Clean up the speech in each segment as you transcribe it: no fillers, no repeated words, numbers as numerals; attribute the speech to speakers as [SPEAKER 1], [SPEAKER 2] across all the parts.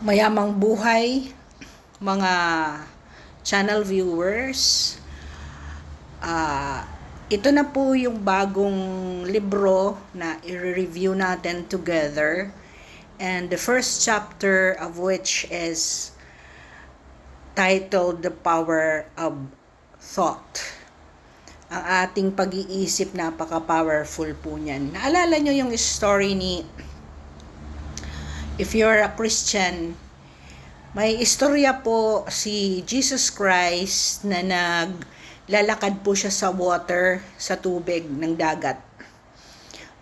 [SPEAKER 1] Mayamang buhay, mga channel viewers. Ito na po yung bagong libro na i-review natin together. And the first chapter of which is titled The Power of Thought. Ang ating pag-iisip, napaka-powerful po niyan. Naalala nyo yung story ni, if you're a Christian, may istorya po si Jesus Christ na naglalakad po siya sa water, sa tubig ng dagat.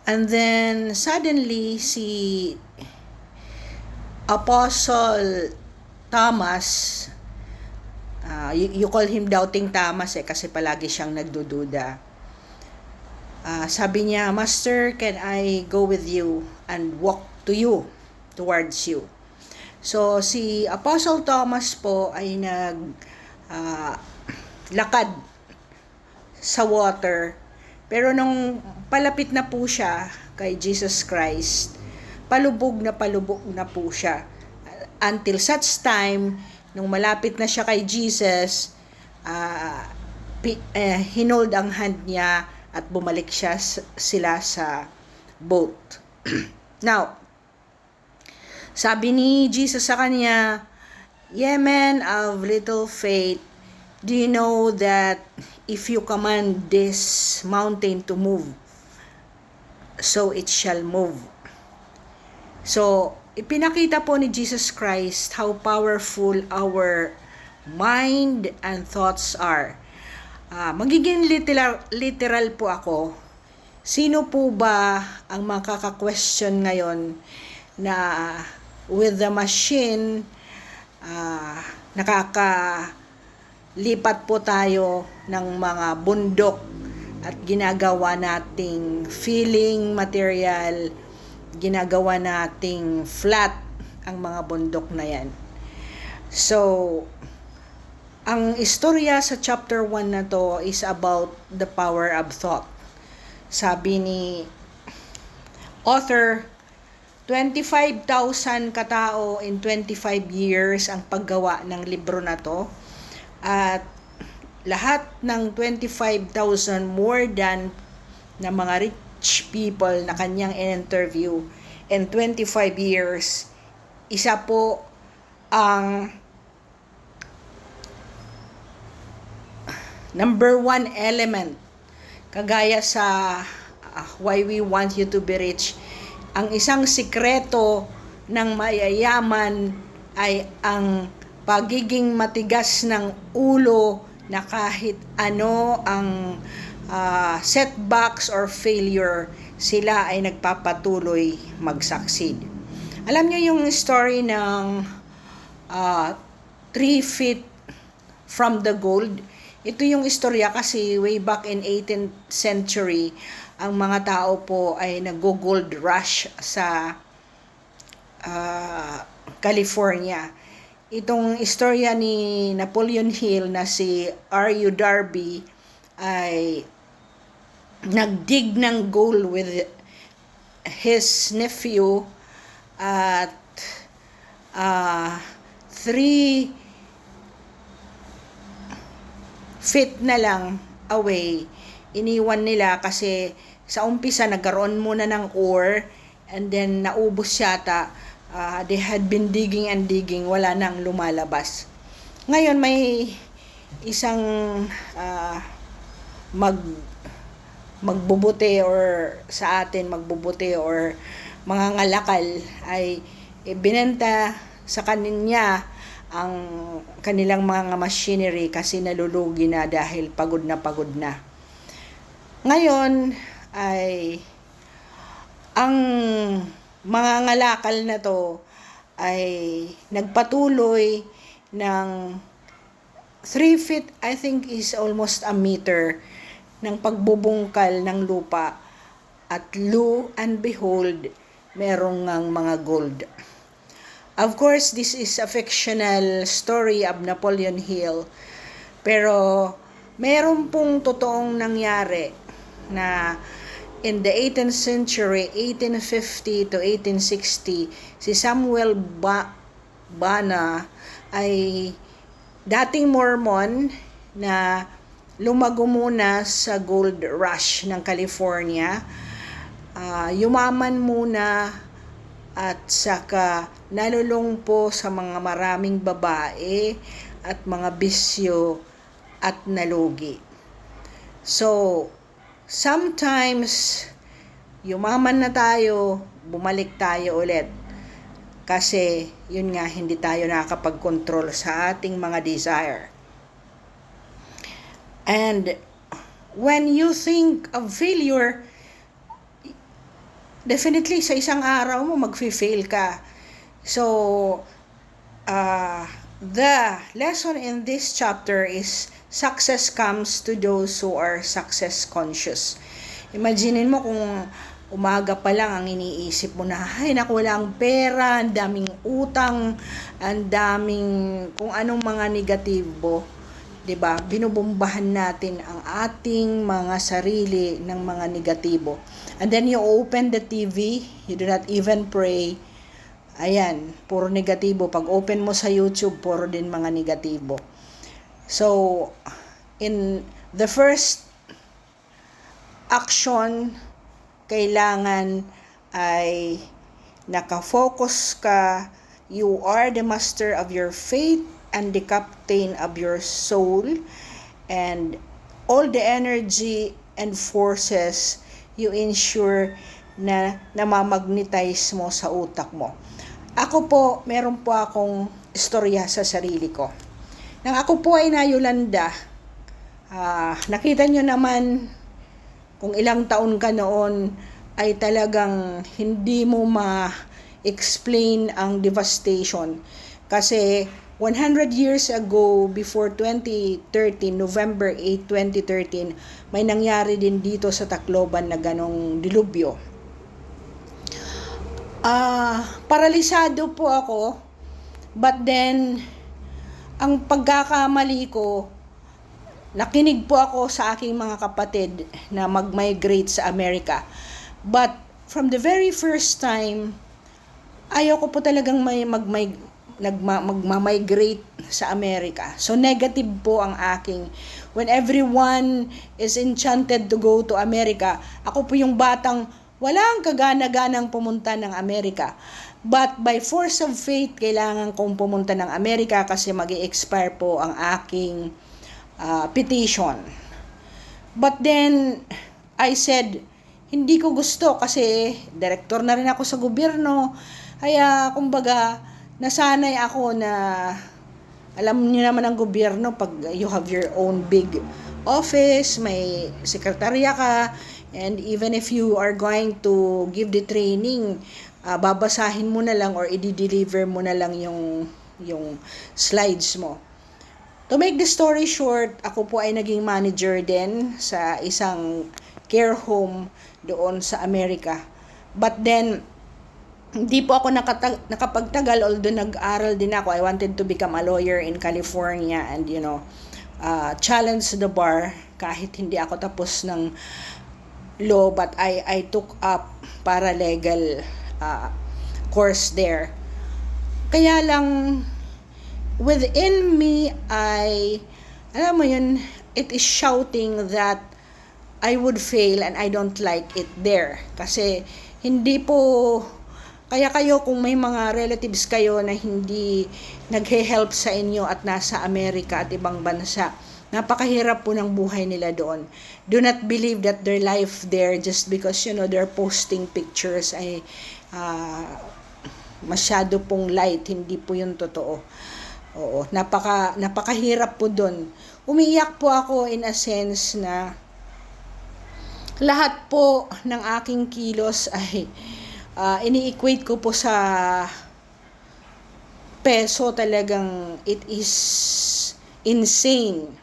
[SPEAKER 1] And then suddenly si Apostle Thomas, you call him Doubting Thomas kasi palagi siyang nagdududa. Sabi niya, Master, can I go with you and walk towards you? So, si Apostle Thomas po ay lakad sa water. Pero nung palapit na po siya kay Jesus Christ, palubog na po siya. Until such time, nung malapit na siya kay Jesus, hinold ang hand niya at bumalik sila sa boat. Now, sabi ni Jesus sa kanya, "Ye men of little faith, do you know that if you command this mountain to move, so it shall move?" So, ipinakita po ni Jesus Christ how powerful our mind and thoughts are. Magiging literal po ako. Sino po ba ang makaka-question ngayon na with the machine, nakakalipat po tayo ng mga bundok at ginagawa nating feeling material, ginagawa nating flat ang mga bundok na yan. So, ang istorya sa chapter 1 na to is about the power of thought. Sabi ni author, 25,000 katao in 25 years ang paggawa ng libro na to. At lahat ng 25,000 more than na mga rich people na kanyang in-interview in 25 years, isa po ang number one element. Kagaya sa Why We Want You to Be Rich, ang isang sikreto ng mayayaman ay ang pagiging matigas ng ulo na kahit ano ang setbacks or failure, sila ay nagpapatuloy mag-succeed. Alam niyo yung story ng 3 feet from the gold? Ito yung istorya kasi way back in 18th century, ang mga tao po ay nag-gold rush sa California. Itong istorya ni Napoleon Hill na si R.U. Darby ay nagdig ng gold with his nephew at 3 feet na lang away. Iniwan nila kasi sa umpisa nagkaroon muna ng ore and then naubos yata. They had been digging and digging, wala nang lumalabas. Ngayon may isang magbubuti or sa atin magbubuti or mga ngalakal ay binenta sa kanya ang kanilang mga machinery kasi nalulugi na dahil pagod na. Ngayon ay ang mga ngalakal na to ay nagpatuloy ng 3 feet, I think is almost a meter, ng pagbubungkal ng lupa, at lo and behold, merong ngang mga gold. Of course, this is a fictional story of Napoleon Hill, pero meron pong totoong nangyari na in the 18th century, 1850 to 1860, si Samuel Bana ay dating Mormon na lumago muna sa gold rush ng California. Yumaman muna at saka nalulungpo sa mga maraming babae at mga bisyo at nalugi. So, sometimes yumaman na tayo, bumalik tayo ulit. Kasi yun nga, hindi tayo nakakapag-control sa ating mga desire. And when you think of failure, definitely sa isang araw mo mag-fail ka. So, the lesson in this chapter is success comes to those who are success conscious. Imaginin mo kung umaga pa lang ang iniisip mo na, ay naku, wala ang pera, ang daming utang, ang daming kung anong mga negatibo. 'Di ba? Binubombahan natin ang ating mga sarili ng mga negatibo. And then you open the TV, you do not even pray. Ayan, puro negatibo. Pag open mo sa YouTube, puro din mga negatibo. So, in the first action, kailangan ay nakafocus ka. You are the master of your fate and the captain of your soul, and all the energy and forces you ensure na namamagnetize mo sa utak mo. Ako po, meron po akong istorya sa sarili ko. Nang ako po ay nayulanda, nakita nyo naman kung ilang taon ka noon, ay talagang hindi mo ma-explain ang devastation. Kasi 100 years ago, before 2013, November 8, 2013, may nangyari din dito sa Tacloban na ganong dilubyo. Paralisado po ako, but then, ang pagkakamali ko, nakinig po ako sa aking mga kapatid na mag-migrate sa Amerika. But from the very first time, ayaw ko po talagang magma-migrate sa Amerika. So negative po ang aking. When everyone is enchanted to go to America, ako po yung batang walang kagana-ganang pumunta ng Amerika. But by force of fate, kailangan kong pumunta ng Amerika kasi mag-i-expire po ang aking petition. But then, I said, hindi ko gusto kasi director na rin ako sa gobyerno. Kaya, kumbaga, nasanay ako na, alam niyo naman ang gobyerno, pag you have your own big office, may sekretarya ka, and even if you are going to give the training, babasahin mo na lang or i-deliver mo na lang yung slides mo. To make the story short, ako po ay naging manager din sa isang care home doon sa Amerika. But then, hindi po ako nakapagtagal, although nag-aral din ako. I wanted to become a lawyer in California and, challenge the bar kahit hindi ako tapos ng law, but I took up paralegal course there. Kaya lang, within me, alam mo yun, it is shouting that I would fail and I don't like it there. Kasi hindi po, kaya kayo kung may mga relatives kayo na hindi naghe-help sa inyo at nasa Amerika at ibang bansa, napakahirap po ng buhay nila doon. Do not believe that their life there just because, they're posting pictures ay masyado pong light. Hindi po yun totoo. Oo, napakahirap po doon. Umiiyak po ako in a sense na lahat po ng aking kilos ay ini-equate ko po sa peso. Talagang it is insane.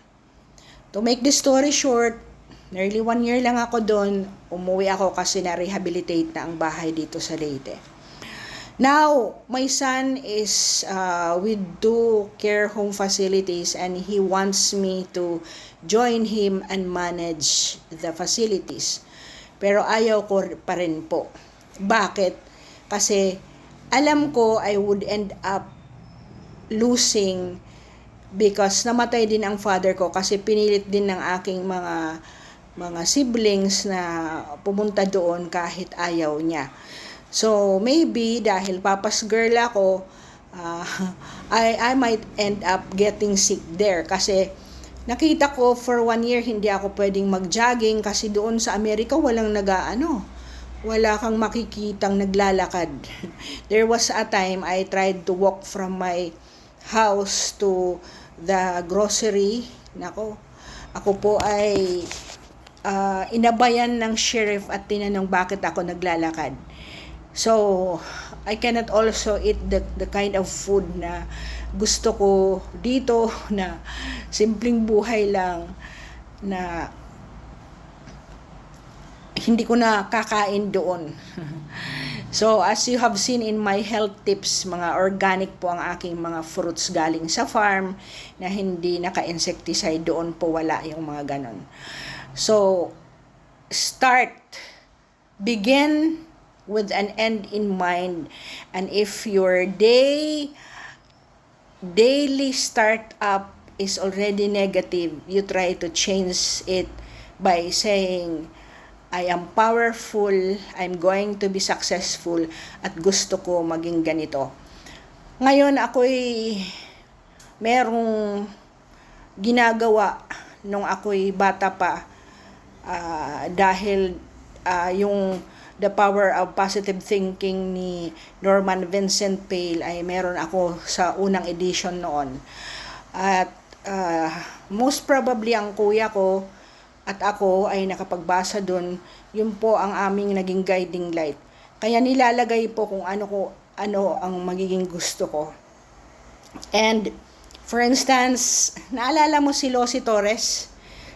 [SPEAKER 1] To make the story short, nearly 1 year lang ako doon. Umuwi ako kasi na-rehabilitate na ang bahay dito sa Leyte. Now, my son is with 2 care home facilities and he wants me to join him and manage the facilities. Pero ayaw ko pa rin po. Bakit? Kasi alam ko I would end up losing because namatay din ang father ko kasi pinilit din ng aking mga siblings na pumunta doon kahit ayaw niya. So maybe dahil papa's girl ako, uh, I might end up getting sick there kasi nakita ko for 1 year hindi ako pwedeng mag-jogging kasi doon sa Amerika wala kang makikitang naglalakad. There was a time I tried to walk from my house to the grocery. Nako, ako po ay inabayan ng sheriff at tinanong bakit ako naglalakad. So, I cannot also eat the kind of food na gusto ko dito na simpleng buhay lang na hindi ko na kakain doon. So, as you have seen in my health tips, mga organic po ang aking mga fruits galing sa farm na hindi naka-insecticide, doon po wala yung mga ganon. So, begin with an end in mind. And if your daily startup is already negative, you try to change it by saying, I am powerful, I'm going to be successful, at gusto ko maging ganito. Ngayon, ako'y merong ginagawa nung ako'y bata pa dahil yung The Power of Positive Thinking ni Norman Vincent Peale ay meron ako sa unang edition noon. At most probably ang kuya ko at ako ay nakapagbasa dun, yun po ang aming naging guiding light. Kaya nilalagay po kung ano ang magiging gusto ko. And for instance, naalala mo si Losie Torres?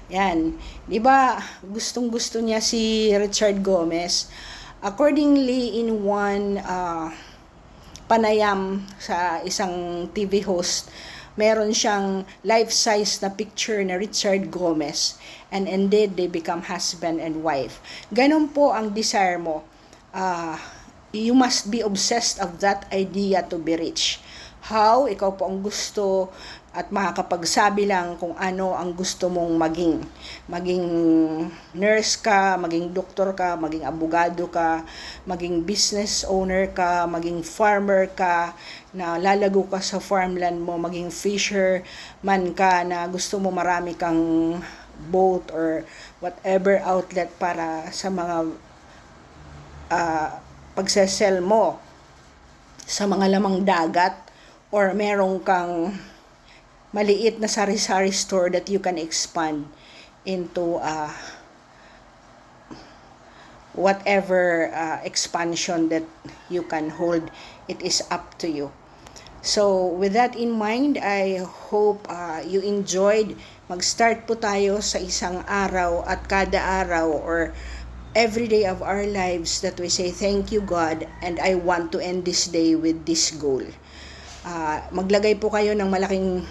[SPEAKER 1] Yan, 'di ba? Gustong-gusto niya si Richard Gomez. Accordingly, in one panayam sa isang TV host, meron siyang life-size na picture na Richard Gomez, and indeed they become husband and wife. Ganun po ang desire mo. You must be obsessed of that idea to be rich. How? Ikaw po ang gusto at makakapagsabi lang kung ano ang gusto mong maging. Maging nurse ka, maging doktor ka, maging abogado ka, maging business owner ka, maging farmer ka, na lalago ka sa farmland mo, maging fisherman ka, na gusto mo marami kang boat or whatever outlet para sa mga pagsesell mo sa mga lamang dagat, or merong kang maliit na sari-sari store that you can expand into whatever expansion that you can hold. It is up to you. So, with that in mind, I hope you enjoyed. Mag-start po tayo sa isang araw at kada araw or every day of our lives that we say, thank you God, and I want to end this day with this goal. Maglagay po kayo ng malaking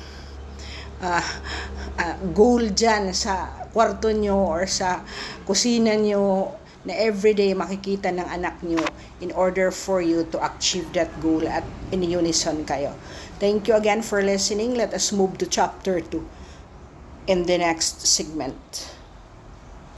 [SPEAKER 1] goal dyan sa kwarto nyo or sa kusina nyo na everyday makikita ng anak nyo in order for you to achieve that goal at in unison kayo. Thank you again for listening. Let us move to chapter 2 in the next segment.